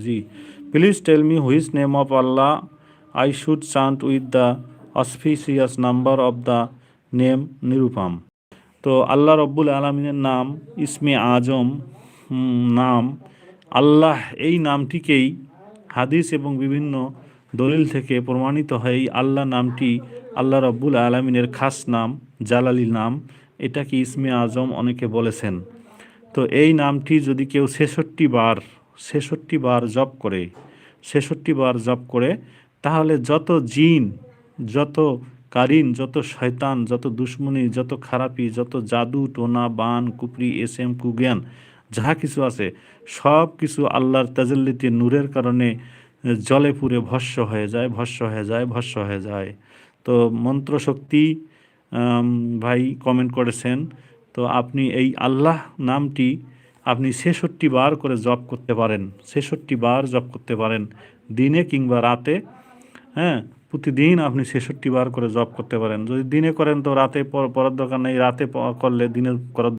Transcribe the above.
G, please tell me which name of Allah I should chant with the auspicious number of the name Nirupam. তো আল্লাহ রব্বুল আলমিনের নাম ইসমে আজম নাম আল্লাহ, এই নামটিকেই হাদিস এবং বিভিন্ন দলিল থেকে প্রমাণিত হয় এই আল্লাহ নামটি আল্লাহ রব্বুল আলমিনের খাস নাম, জালালি নাম। এটাকে ইসমে আজম অনেকে বলেছেন। তো এই নামটি যদি কেউ ৬৬ বার জপ করে, ৬৬ বার জপ করে, তাহলে যত জিন, যত কারিন, যত শয়তান, যত দুশ্মনী, যত খারাপি, যত জাদু টোনা বান কুপরি এসএম কুজ্ঞান যাহা কিছু আছে, সব কিছু আল্লাহর তাজাল্লিতে নূরের কারণে জলে পুড়ে ভস্ম হয়ে যায়, ভস্ম হয়ে যায়, ভস্ম হয়ে যায়। তো মন্ত্রশক্তি ভাই কমেন্ট করেছেন। তো আপনি এই আল্লাহ নামটি আপনি ৬৬ বার করে জপ করতে পারেন, ৬৬ বার জপ করতে পারেন দিনে কিংবা রাতে। হ্যাঁ, প্রতিদিন আপনি ৬৬ বার করে জপ করতে পারেন। যদি দিনে করেন তো রাতে পড়ার দরকার নেই, রাতে করলে দিনে করার